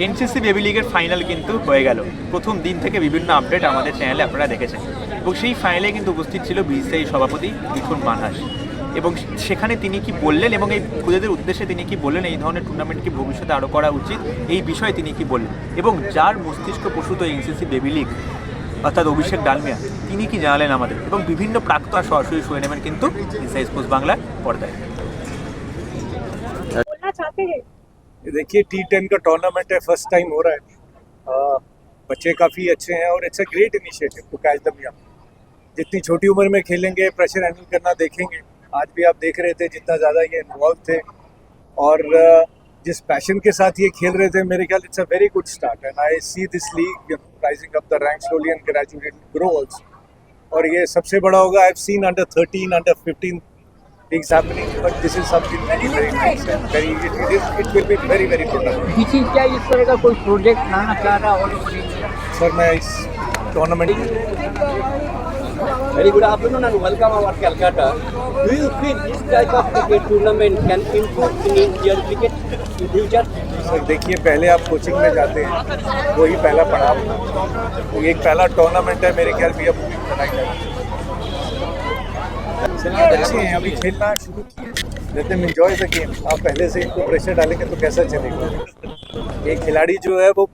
NCC baby লিগের final কিন্তু হয়ে গেল। প্রথম দিন থেকে বিভিন্ন আপডেট আমাদের চ্যানেলে আপনারা দেখেছেন, এবং সেই ফাইনালে কিন্তু উপস্থিত ছিল বিসিসিআই সভাপতি মিঠুন মানহাস, এবং সেখানে তিনি কি বললেন এবং এই খুদেদের উদ্দেশ্যে তিনি কি বললেন, এই ধরনের টুর্নামেন্ট কি ভবিষ্যতে আরও করা উচিত, এই বিষয়ে তিনি কি বললেন, এবং যার মস্তিষ্ক প্রসূত এনসিসি বেবি লিগ অর্থাৎ অভিষেক ডালমিয়া তিনি কি জানালেন আমাদের, এবং বিভিন্ন প্রাক্তন সরাসরি শুয়ে নেবেন কিন্তু ইনসাইড স্পোর্টস বাংলার পর্দায়। देखिए T10 का टूर्नामेंट है, फर्स्ट टाइम हो रहा है। बच्चे काफ़ी अच्छे हैं और it's a great initiative to catch them young. जितनी छोटी उम्र में खेलेंगे, प्रेशर हैंडल करना देखेंगे। आज भी आप देख रहे थे जितना ज़्यादा ये इन्वॉल्व थे और जिस पैशन के साथ ये खेल रहे थे, मेरे ख्याल it's a very good start and I see this league rising up the rank slowly and gradually grow also. और ये सबसे बड़ा होगा। I have seen under 13, under 15 things happening, but this is something very nice and it will be very productive. किसी क्या इस तरह का कोई प्रोजेक्ट लाना चाह रहा और सर मैं इस tournament Very good afternoon and welcome our Calcutta. Do you feel this type of cricket tournament can improve in Indian cricket in future? Sir देखिए, पहले आप कोचिंग में जाते हैं, वही पहला पड़ाव था। तो एक पहला टूर्नामेंट है, मेरे ख्याल भी अब बनाई जाएगी। अच्छे हैं, अभी खेलना शुरू किए, let them enjoy the game. आप पहले से इनको प्रेशर डालेंगे तो कैसा चलेगा। एक खिलाड़ी जो है वो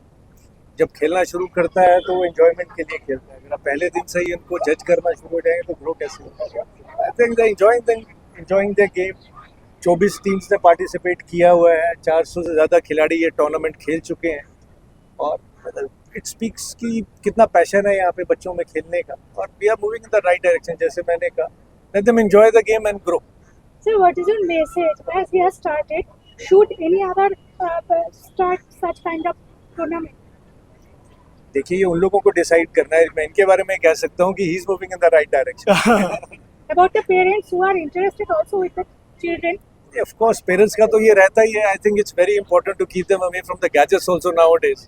जब खेलना शुरू करता है तो वो एंजॉयमेंट के लिए खेलता है। अगर आप पहले दिन से ही इनको जज करना शुरू हो जाएंगे तो ग्रो कैसे होगा। I think the enjoying the game. 24 teams ने पार्टिसिपेट किया हुआ है, 400 से ज़्यादा खिलाड़ी ये टूर्नामेंट खेल चुके हैं और इट स्पीक्स कि कितना पैशन है यहाँ पे बच्चों में खेलने का। और we are moving in the right direction, जैसे मैंने कहा। Let them enjoy the game and grow. So what is your message as we have started? Should any other start such kind of tournament? देखिए, ये उन लोगों को decide करना है। मैं इनके बारे में कह सकता हूँ कि he is moving in the right direction. About the parents who are interested also with the children? Of course, parents का तो ये रहता ही है. I think it's very important to keep them away from the gadgets also nowadays.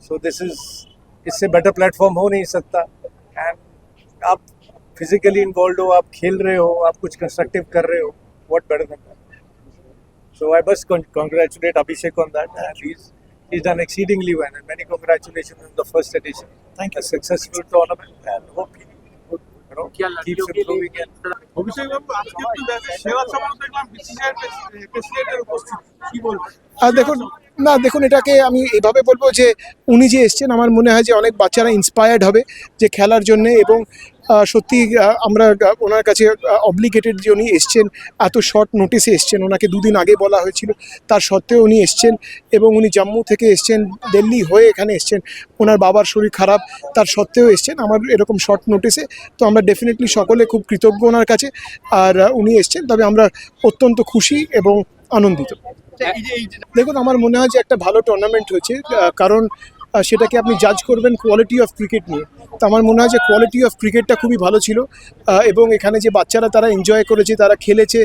So this is, इससे better platform हो नहीं सकता. And आप फिजिकली इन्वॉल्व हो, आप खेल रहे हो, आप कुछ कंस्ट्रक्टिव कर रहे हो, व्हाट बेटर देन दैट। सो आई बस congratulate Abhishek on that and he's done exceedingly well and many congratulations on the first edition. Thank you. A successful tournament and hope he keeps improving and অভিষেক বাবু, আজকে তো সেরা সমাজ দেখলাম BCCI প্রেসিডেন্টের উপস্থিত, কি বলবেন? দেখুন এটাকে আমি এভাবে বলবো যে উনি যে এসছেন, আমার মনে হয় যে অনেক বাচ্চারা ইন্সপায়ার্ড হবে যে খেলার জন্যে, এবং সত্যি আমরা ওনার কাছে অব্লিগেটেড যে উনি এসছেন, এত শর্ট নোটিসে এসছেন। ওনাকে দুদিন আগে বলা হয়েছিল, তার সত্ত্বেও উনি এসছেন, এবং উনি জম্মু থেকে এসছেন, দিল্লি হয়ে এখানে এসছেন। ওনার বাবার শরীর খারাপ, তার সত্ত্বেও এসছেন আমার এরকম শর্ট নোটিসে। তো আমরা ডেফিনেটলি সকলে খুব কৃতজ্ঞ ওনার কাছে, আর উনি এসছেন, তবে আমরা অত্যন্ত খুশি এবং আনন্দিত। দেখুন, আমার মনে হয় যে একটা ভালো টুর্নামেন্ট হয়েছে, কারণ সেটাকে আপনি জাজ করবেন কোয়ালিটি অফ ক্রিকেট নিয়ে। তো আমার মনে হয় যে কোয়ালিটি অফ ক্রিকেটটা খুবই ভালো ছিল, এবং এখানে যে বাচ্চারা তারা এনজয় করেছে, তারা খেলেছে,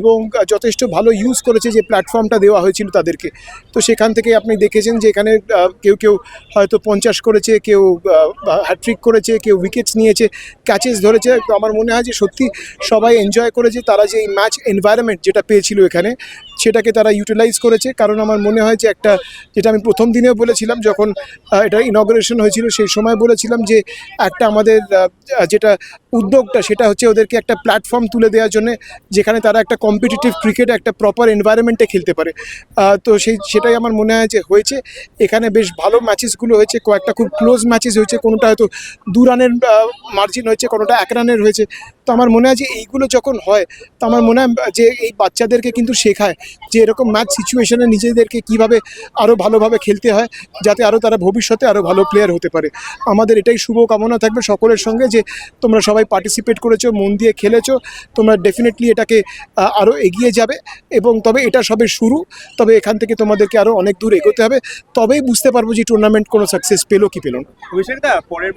এবং যথেষ্ট ভালো ইউজ করেছে যে প্ল্যাটফর্মটা দেওয়া হয়েছিল তাদেরকে। তো সেখান থেকে আপনি দেখেছেন যে এখানে কেউ হয়তো 50 করেছে, কেউ হ্যাট্রিক করেছে, কেউ উইকেটস নিয়েছে, ক্যাচেস ধরেছে। তো আমার মনে হয় যে সত্যি সবাই এনজয় করেছে। তারা যে এই ম্যাচ এনভায়রনমেন্ট যেটা পেয়েছিল এখানে, সেটাকে তারা ইউটিলাইজ করেছে। কারণ আমার মনে হয় যে একটা, যেটা আমি প্রথম দিনেও বলেছিলাম যখন এটা ইনঅগ্রেশন হয়েছিল, সেই সময় বলেছিলাম যে একটা আমাদের যেটা উদ্যোগটা, সেটা হচ্ছে ওদেরকে একটা প্ল্যাটফর্ম তুলে দেওয়ার জন্য, যেখানে তারা একটা কম্পিটিটিভ ক্রিকেট একটা প্রপার এনভায়রনমেন্টে খেলতে পারে। তো সেটাই আমার মনে হয় যে হয়েছে। এখানে বেশ ভালো ম্যাচেসগুলো হয়েছে, কয়েকটা খুব ক্লোজ ম্যাচেস হয়েছে, কোনোটা হয়তো 2 রানের মার্জিন হয়েছে, কোনোটা 1 রানের হয়েছে। তো আমার মনে হয় যে এইগুলো যখন হয়, তো আমার মনে হয় যে এই বাচ্চাদেরকে কিন্তু শেখায় যে এরকম ম্যাচ সিচুয়েশনে নিজেদেরকে কীভাবে আরও ভালোভাবে খেলতে হয়, যাতে আরও তারা ভবিষ্যতে আরও ভালো প্লেয়ার হতে পারে। আমাদের এটাই শুভ কামনা থাকবে সকলের সঙ্গে যে তোমরা সবাই পার্টিসিপেট করেছো, মন দিয়ে খেলেছো, তোমরা ডেফিনেটলি এটাকে আরও এগিয়ে যাবে। এবং তবে এটা সবে শুরু, তবে এখান থেকে তোমাদেরকে আরও অনেক দূর এগোতে হবে, তবেই বুঝতে পারবো যে টুর্নামেন্ট কোনো সাকসেস পেলো কি পেলো না। অভিষেকদা, পরের